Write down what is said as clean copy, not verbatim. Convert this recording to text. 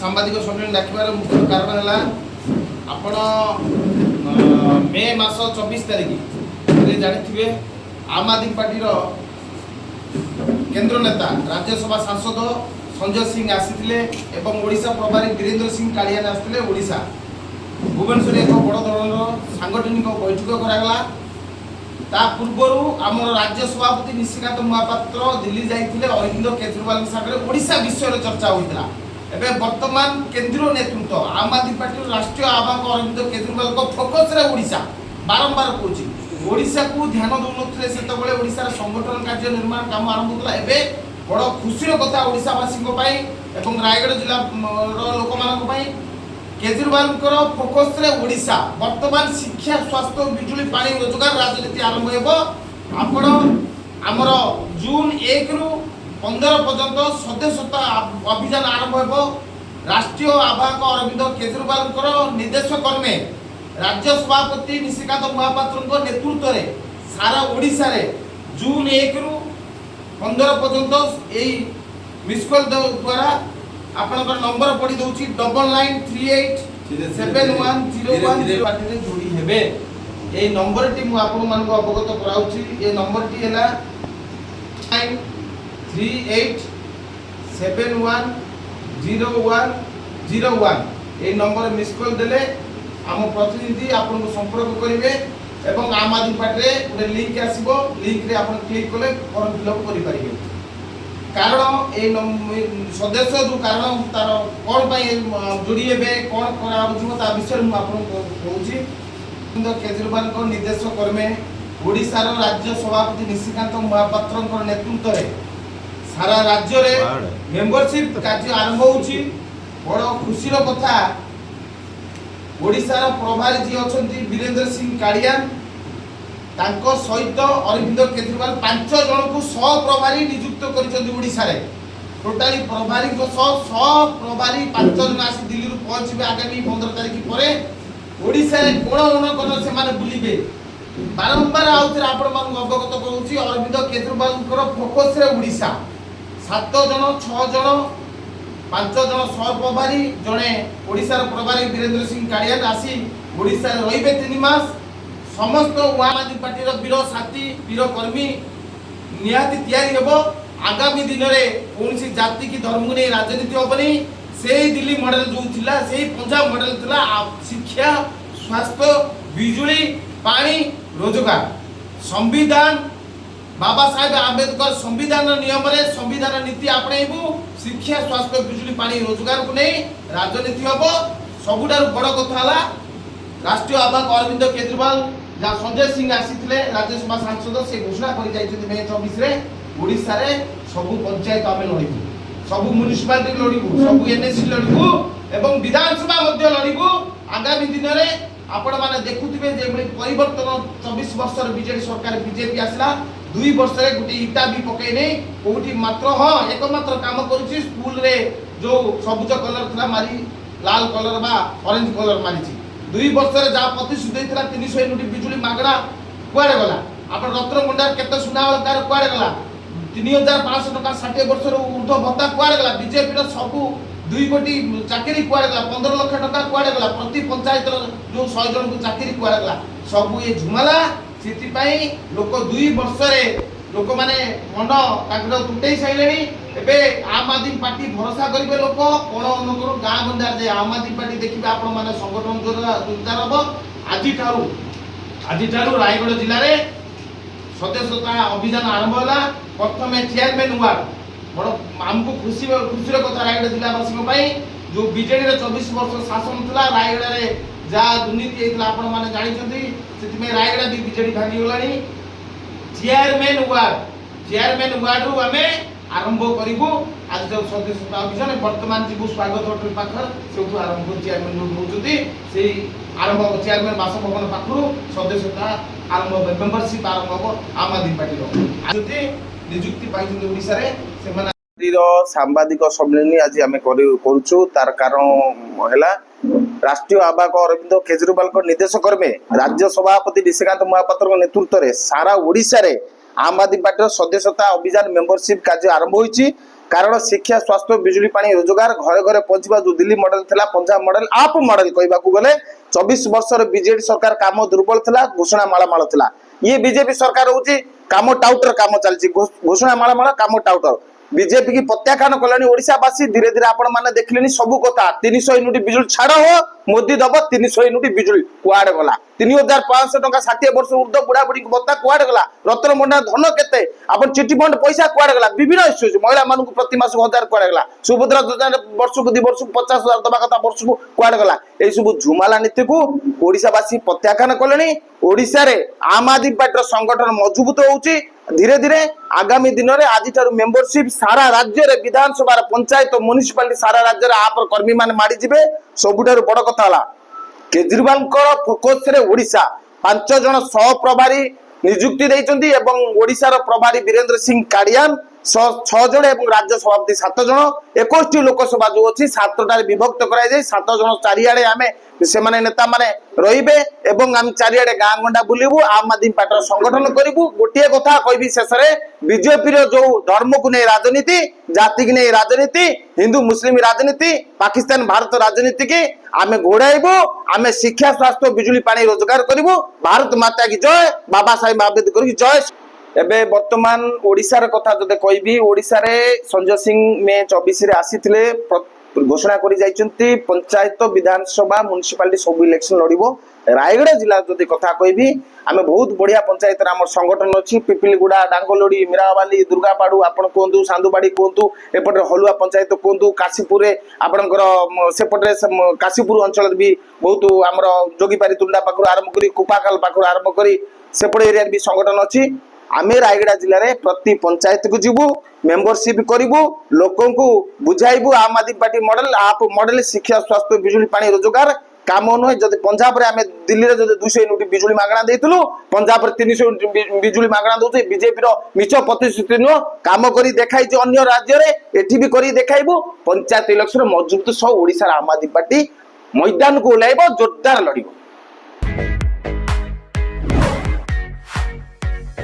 सांबादिक सम्मेलन डाकिबार मुख्य कारण है आपण मे मास 24 तारिख जानी आम आदमी पार्टी केंद्र नेता राज्यसभा सांसद संजय सिंह आसी ओडिशा प्रभारी वीरेंद्र सिंह कालियान आसते ओडिशा भुवनेश्वर एक बड़ धरण सांगठनिक बैठक करागला ता पूर्वर आम राज्य सभापति निशिकांत महापात्र दिल्ली जाइए अरविंद केजरीवाल सागर ओडिशा विषय चर्चा होता एवं वर्तमान केंद्रीय नेतृत्व आम आदमी पार्टी राष्ट्रीय आवाहक अरविंद केजरीवाल को फोकस रे ओडिशा बारंबार कहूँ ओडिशा को ध्यान दौन से ओडिशार संगठन कार्य निर्माण काम आरंभ होता एवं बड़ खुशी कथा ओडिशावासी रायगढ़ जिला लोक मान केजरीवाल फोकस रे ओडिशा वर्तमान शिक्षा स्वास्थ्य बिजुली पानी रोजगार राजनीति आरंभ होपर आमर जून 1 रु 15 पर्यंत सदस्यता अभियान आरंभ हो राष्ट्रीय आवाहक अरविंद केजरीवाल निर्देश क्रमे राज्य सभापति निशिकांत महापात्र नेतृत्व में सारा ओडिशा रे जून 1 रु 15 पर्यंत यही मिस कॉल द्वारा आपनकर नंबर पड़ी दउची 99387101 पार्टी जोड़ी हेबे ए नंबर टी मु आपन मान को अवगत कराउची ए नंबर टी हैला 9387100101 ए नंबर मिस कॉल देले हम प्रतिनिधि आपन को संपर्क करिवे एवं आम आदमी पार्टी रे गोटे लिंक आसीबो लिंक रे आपन क्लिक कले फॉर्म फिलअप करि परिबे कारण ए सदस्य जो कारण तार कौन जोड़ी हे कौन करा विषय मुझे कहूँ केजरीवाल निर्देश क्रमे ओडिशार राज्य सभापति निशिकांत महापात्र नेतृत्व में सारा राज्य रे मेंबरशिप कार्य आरंभ होउची बड़ खुशीर कथा ओडिशार प्रभारी जी अच्छा वीरेंद्र सिंह कालियान तांको सहित अरविंद केजरीवाल 5 जन को सह प्रभारी नियुक्त करिसें टोटाली प्रभारी सह प्रभारी 5 जन आसी दिल्ली रु पहुंचे आगामी 15 तारिख पर ओडिशा रे कोण कोण से माने बुलिबे बारंबार आउथरे आपण मान अवगत करूची अरविंद केजरीवाल फोकस रे ओडिशा 7 जन 6 जन 5 जन सह प्रभारी जने ओडिशार प्रभारी वीरेंद्र सिंह कालियान आसी ओडिशा रे रहिबे 3 मास समस्त आम आदमी पार्टी वीर साथी वीर कर्मी निहाती तैयारी हेबो आगामी दिन में कौन जाति की धर्म को नहीं राजनीति हेनी से दिल्ली मॉडल जो थिला से पंजाब मॉडल थिला शिक्षा स्वास्थ्य बिजुली पानी रोजगार संविधान बाबा साहेब आंबेडकर संविधान नियम रे संविधान नीति आपणेबू शिक्षा स्वास्थ्य बिजुली पानी रोजगार को नहीं राजनीति हम सबुठार बड़ कथा राष्ट्रीय आवाहक अरविंद केजरीवाल जहाँ संजय सिंह आसी राज्यसभा सांसद से घोषणा कर मे 24 रे ओडिशा रे सबु पंचायत आम लड़ू सबु म्युनिसिपालिटी लड़ू सबु एनएससी लड़ू एवं विधानसभा लड़ू आगामी दिन में आपण मैंने देखुवे परिवर्तन 24 वर्ष बीजेडी सरकार बीजेपी आसला 2 वर्ष रे गोटे इटा भी पकईने कौटी मात्र हाँ एकमात्र काम करुच्ची स्कूल रे जो सबुज कलर था मारी लाल कलर बा ऑरेंज कलर मारी 2 वर्ष रे जहाँ प्रतिश्रुति होता 300 यूनिट बिजुली मागणा कुआड़े गला आप रत्नगुंडार केते सुना अलंकार कुआड़े गला 3500 टका 60 वर्ष ऊर्ध्व भत्ता कुआड़े गला बीजेपी सबू 2 कोटी चाकरी कुआड़े गला 15 लाख टका कुआड़े गला प्रति पंचायत जो 100 जन को चाकरी कुआड़े गला सबू ये झुमाला से लोक 2 वर्ष रे लोक माने मन ताकर तुटै साइले एबे आम आदमी पार्टी भरोसा करिवे लोक कोण अनकर गाँ गंडार जे आम आदमी पार्टी देखिबे आपण माने संगठन जोरदार हबो आजि ठारू रायगढ़ जिल्ला रे सदस्यता अभियान आरंभ होला प्रथम चेयरमैन वार्ड बड़ हमको खुशीर कथा रायगढ़ जिलावासी पई जो बीजेडी रे 24 वर्ष शासन थला रायगढ़ रे जा दुर्नीति हेतला आपण माने जानि छथि सेति में रायगढ़ भी बीजेडी भांगी होलानी चेयरमैन वार्ड रु आमे आरंभ करिबो आज जो सदस्यता अभियान वर्तमान जीवु स्वागत होटल पाखर सेठू आरंभ चेयरमैन जो होउछथि से आरंभ चेयरमैन बासभवन पाखरु सदस्यता आरंभ मेंबरशिप आरंभ हो आम आदमी पार्टी रो आज नियुक्ति पाइछन ओडिसा रे से माने सांबादिक सम्मेलन आज आम करुचु तार कारण है राष्ट्रीय आवाहक अरविंद केजरीवाल निर्देश क्रमे राज्य सभापति निशिकांत महापात्र नेतृत्व में सारा ओडिशा रे आम आदमी पार्टी सदस्यता अभियान मेंबरशिप कार्य आरंभ होइछि कारण शिक्षा स्वास्थ्य बिजुली पानी रोजगार घरे घरे पहुंचवा जो दिल्ली मॉडल थिला पंजाब मॉडल आप मॉडल कहबाकू गले 24 वर्षर बीजेडी सरकार काम दुर्बल थिला घोषणा माळमाळ थिला ये बीजेपी सरकार होची काम टाउटर काम चलची घोषणा माळमाळ काम टाउटर बीजेपी की प्रत्याख्यान कलानी ओडिशावासी धीरे धीरे आपण माने देखलेनी सब कथा 300 यूनिट बिजुली छाड़ हो मोदी दब 300 यूनिट बिजुली कुआडे गला 3500 टका 60 वर्ष ऊर्ध्व बुढ़ा बुढ़ी बत्ता कुआडे गला रत्न भंडार धन केते आपण चिटी फंड पैसा कुआडे गला विभिन्न इश्यू महिला मानक प्रति मास 1000 कुआडे गला सुभद्रा योजना वर्ष को 2 वर्ष 50,000 दबा कथा वर्ष को कुआडे गला ए सब झुमाला नीति को ओडिशावासी प्रत्याख्यान कलेनी ओडिशा रे आम आदमी पार्टी संगठन मजबूत होउची धीरे धीरे आगामी दिन में आज मेंबरशिप सारा राज्य रे विधानसभा पंचायत म्युनिसिपालिटी सारा राज्य रे आप कर्मी मान माड़ी जिबे सबुठारु बड़ कथा हला केजरीवाल फोकस रे ओडिशा 5 जन सह प्रभारी नियुक्ति देइचंती एवं ओडिशार प्रभारी वीरेंद्र सिंह काडियान 6 जन एवं राज्य सभापति 7 जन 21 लोकसभा जो अच्छी 7टार विभक्त कराई जाय 7 जन चारियाडे आमे से माने नेता माने रहिबे एवं हम चारियाडे गाँ गंडा बुलिबु आम आदमी पार्टी संगठन करिबु गोटिए कथा कहबी शेष रे बीजेपी रो जो धर्म को नै राजनीति जाति की नै राजनीति हिंदू मुस्लिम राजनीति पाकिस्तान भारत राजनीति की आमे घोड़ाइबु आमे शिक्षा स्वास्थ्य बिजुली पानी रोजगार करिबु भारत माता की जय बाबा साहेब आंबेडकर की जय एबे वर्तमान ओडिशार कथा जदे कहबी ओडिशा रे संजय सिंह मे 24 रे आसीथिले घोषणा करी जाइचंती पंचायत विधानसभा म्युनिसिपालिटी सब इलेक्शन लड़िबो रायगढ़ जिला जदि कथा कहबी आमे बहुत बढ़िया पंचायत रे हमर संगठन अछि पिपिलीगुड़ा डांगलोडी मीरावाली दुर्गापाड़ू आपण कोंतु सांदुबाड़ी कोंतु एपटे हलुआ पंचायत कोंतु काशीपुर रे आपणकर सेपटे काशीपुर अंचल भी बहुत हमर जोगीपारी तुंडा पाखर आरंभ करी कुपाकाल पाखर आरंभ करी सेपटे एरिया भी संगठन अछि आमे रायगढ़ जिले में प्रति पंचायत को जीवु मेंबरशिप करिबु लोकों को बुझाइबु आम आदमी पार्टी मॉडल आप मॉडल शिक्षा स्वास्थ्य बिजुली पानी रोजगार काम नुहे जब पंजाब रे आमे दिल्ली रे 200 यूनिट बिजुली मागणा देइतलु पंजाब रे 300 यूनिट बिजुली मागणा दोते बीजेपी रो मिछ प्रतिश्रुति नु काम करी देखाई जे अन्य राज्य रे एठी भी करी देखाइबु पंचायत इलेक्शन मजबूत सह ओडिसा आम आदमी पार्टी मैदान को ओलाइबो जोरदार लड़िबो।